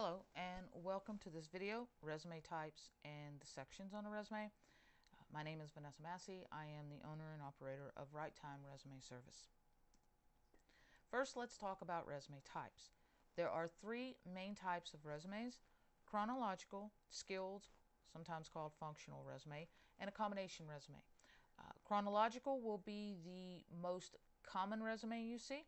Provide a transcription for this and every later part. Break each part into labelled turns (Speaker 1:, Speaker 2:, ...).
Speaker 1: Hello and welcome to this video, resume types and the sections on a resume. My name is Vanessa Massey. I am the owner and operator of Right Time Resume Service. First, let's talk about resume types. There are three main types of resumes: chronological, skilled, sometimes called functional resume, and a combination resume. Chronological will be the most common resume you see.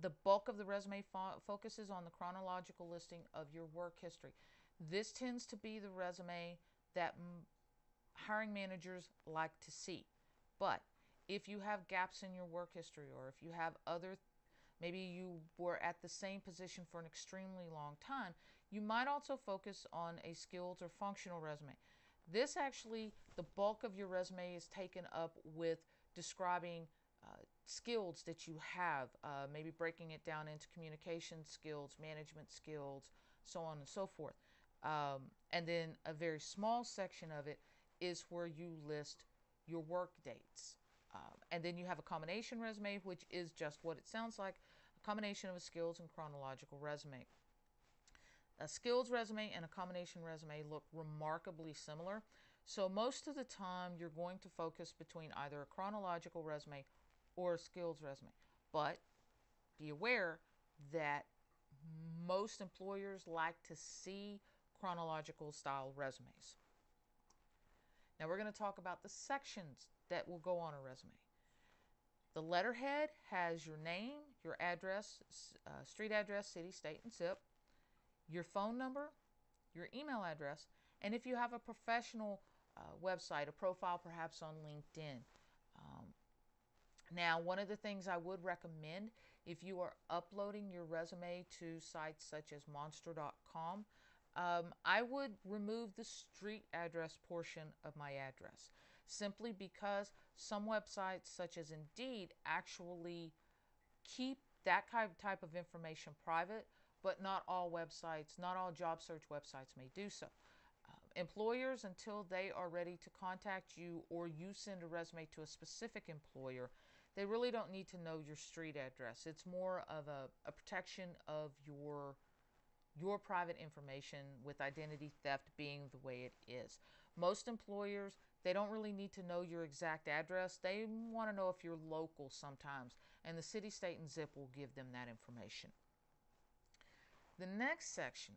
Speaker 1: The bulk of the resume focuses on the chronological listing of your work history. This tends to be the resume that hiring managers like to see. But if you have gaps in your work history, or if you have maybe you were at the same position for an extremely long time, you might also focus on a skilled or functional resume. This actually, the bulk of your resume is taken up with describing skills that you have, maybe breaking it down into communication skills, management skills, so on and so forth. And then a very small section of it is where you list your work dates. And then you have a combination resume, which is just what it sounds like, a combination of a skills and chronological resume. A skills resume and a combination resume look remarkably similar. So most of the time you're going to focus between either a chronological resume or a skills resume. But be aware that most employers like to see chronological style resumes. Now we're going to talk about the sections that will go on a resume. The letterhead has your name, your address, street address, city, state, and zip, your phone number, your email address, and if you have a professional website, a profile perhaps on LinkedIn. Now, one of the things I would recommend if you are uploading your resume to sites such as monster.com, I would remove the street address portion of my address, simply because some websites such as Indeed actually keep that type of information private, but not all websites, not all job search websites may do so. Employers, until they are ready to contact you or you send a resume to a specific employer, they really don't need to know your street address. It's more of a protection of your private information, with identity theft being the way it is. Most employers, they don't really need to know your exact address. They want to know if you're local sometimes, and the city, state, and zip will give them that information. The next section,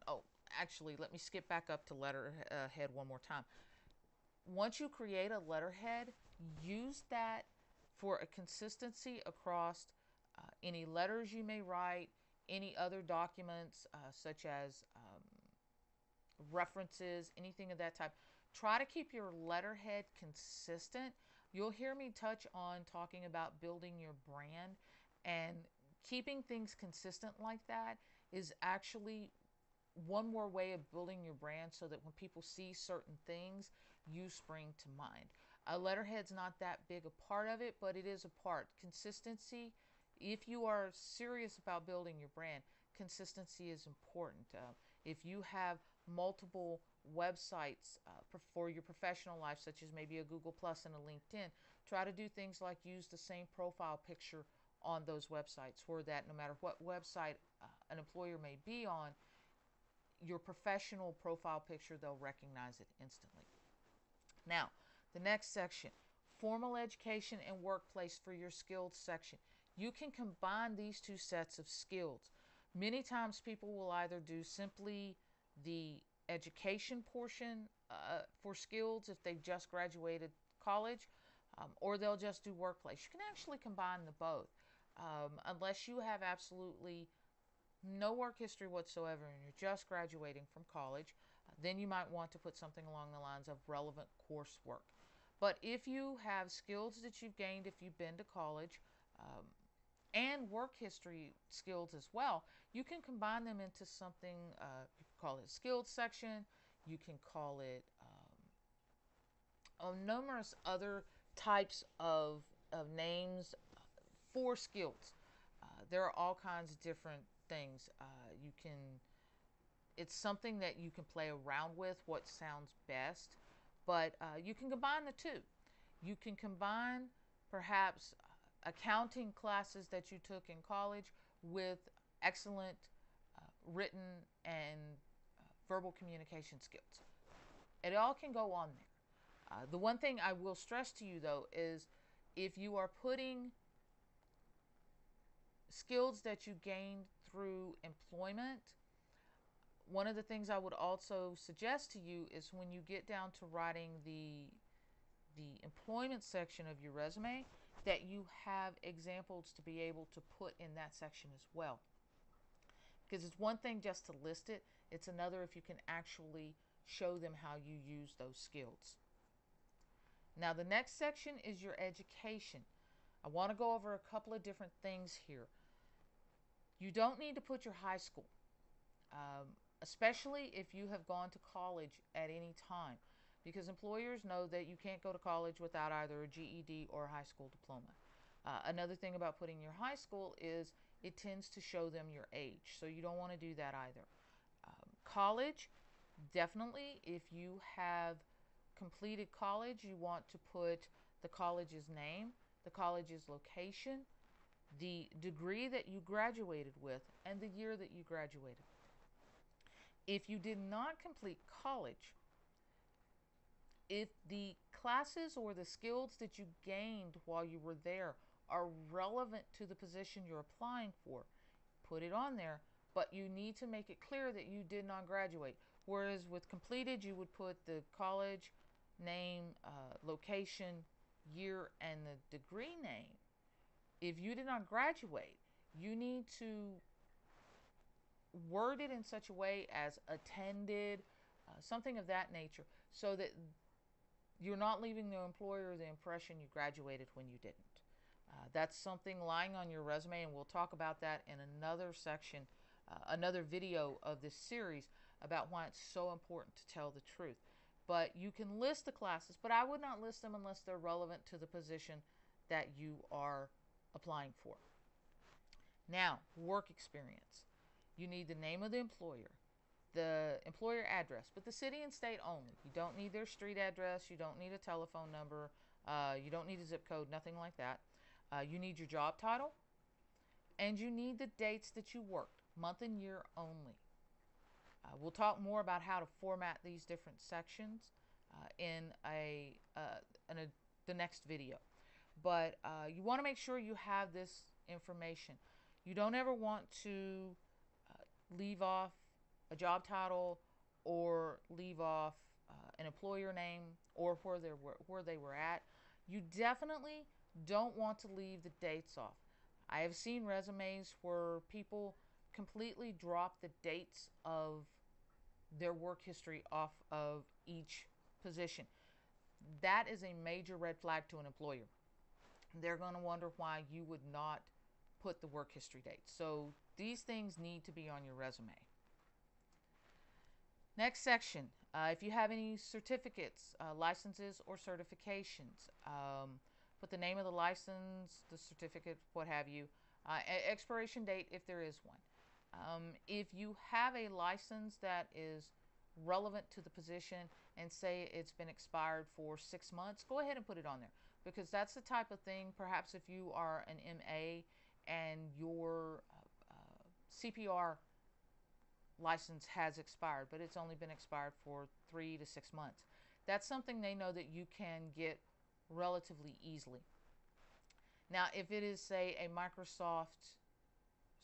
Speaker 1: actually, let me skip back up to letterhead one more time. Once you create a letterhead, use that for a consistency across any letters you may write, any other documents such as references, anything of that type. Try to keep your letterhead consistent. You'll hear me touch on talking about building your brand, and keeping things consistent like that is actually one more way of building your brand, so that when people see certain things, you spring to mind. A letterhead's not that big a part of it, but it is a part. Consistency, if you are serious about building your brand, consistency is important. If you have multiple websites for your professional life, such as maybe a Google Plus and a LinkedIn, try to do things like use the same profile picture on those websites, where that no matter what website an employer may be on, your professional profile picture, they'll recognize it instantly. Now, the next section, formal education and workplace for your skills section. You can combine these two sets of skills. Many times people will either do simply the education portion for skills if they've just graduated college, or they'll just do workplace. You can actually combine the both. Unless you have absolutely no work history whatsoever and you're just graduating from college, then you might want to put something along the lines of relevant coursework. But if you have skills that you've gained if you've been to college, and work history skills as well, you can combine them into something, you can call it a skills section, you can call it numerous other types of names for skills. There are all kinds of different things. It's something that you can play around with, what sounds best, but you can combine the two. You can combine perhaps accounting classes that you took in college with excellent written and verbal communication skills. It all can go on there. The one thing I will stress to you though is if you are putting skills that you gained through employment, one of the things I would also suggest to you is when you get down to writing the employment section of your resume, that you have examples to be able to put in that section as well. Because it's one thing just to list it, it's another if you can actually show them how you use those skills. Now, the next section is your education. I want to go over a couple of different things here. You don't need to put your high school, especially if you have gone to college at any time, because employers know that you can't go to college without either a GED or a high school diploma. Another thing about putting your high school is it tends to show them your age, so you don't want to do that either. College, definitely, if you have completed college, you want to put the college's name, the college's location, the degree that you graduated with, and the year that you graduated. If you did not complete college, if the classes or the skills that you gained while you were there are relevant to the position you're applying for, put it on there, but you need to make it clear that you did not graduate. Whereas with completed, you would put the college name, location, year, and the degree name. If you did not graduate, you need to word it in such a way as attended, something of that nature, so that you're not leaving the employer the impression you graduated when you didn't. That's something lying on your resume, and we'll talk about that in another section, another video of this series about why it's so important to tell the truth. But you can list the classes, but I would not list them unless they're relevant to the position that you are applying for. Now, work experience. You need the name of the employer address, but the city and state only. You don't need their street address. You don't need a telephone number. You don't need a zip code, nothing like that. You need your job title, and you need the dates that you worked, month and year only. We'll talk more about how to format these different sections in the next video. But you want to make sure you have this information. You don't ever want to leave off a job title or leave off an employer name or where they were at. You definitely don't want to leave the dates off. I have seen resumes where people completely drop the dates of their work history off of each position. That is a major red flag to an employer. They're going to wonder why you would not put the work history dates. So these things need to be on your resume. Next section, if you have any certificates, licenses, or certifications, put the name of the license, the certificate, what have you, expiration date if there is one. If you have a license that is relevant to the position and say it's been expired for 6 months, go ahead and put it on there, because that's the type of thing, perhaps if you are an MA and your CPR license has expired, but it's only been expired for 3 to 6 months. That's something they know that you can get relatively easily. Now, if it is, say, a Microsoft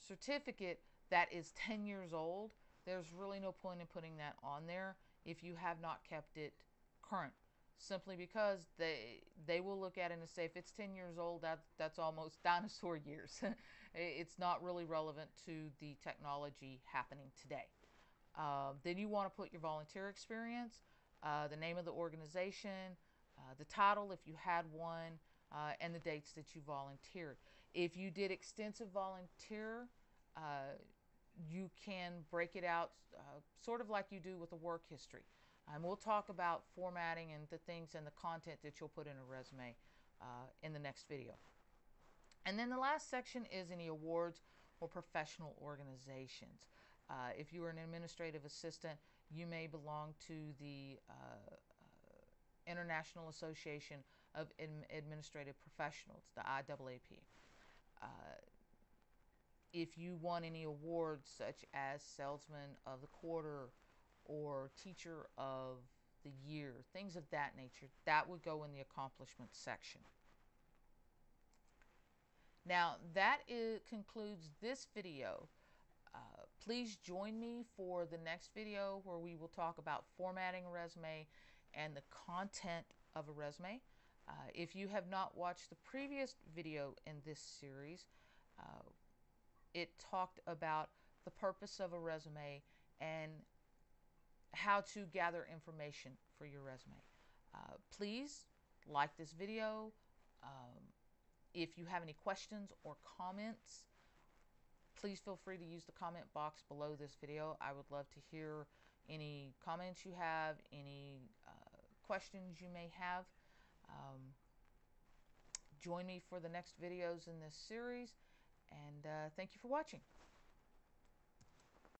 Speaker 1: certificate that is 10 years old, there's really no point in putting that on there if you have not kept it current. Simply because they will look at it and say, if it's 10 years old, that's almost dinosaur years. It's not really relevant to the technology happening today. Then you want to put your volunteer experience, the name of the organization, the title if you had one, and the dates that you volunteered. If you did extensive volunteer, you can break it out sort of like you do with a work history. And we'll talk about formatting and the things and the content that you'll put in a resume in the next video. And then the last section is any awards or professional organizations. If you are an administrative assistant, you may belong to the International Association of Administrative Professionals, the IAAP. if you won any awards such as Salesman of the Quarter or Teacher of the Year, things of that nature, that would go in the accomplishments section. Now that concludes this video. Please join me for the next video where we will talk about formatting a resume and the content of a resume. If you have not watched the previous video in this series, it talked about the purpose of a resume and how to gather information for your resume. Please like this video. If you have any questions or comments, please feel free to use the comment box below this video. I would love to hear any comments you have, any questions you may have. Join me for the next videos in this series, and thank you for watching.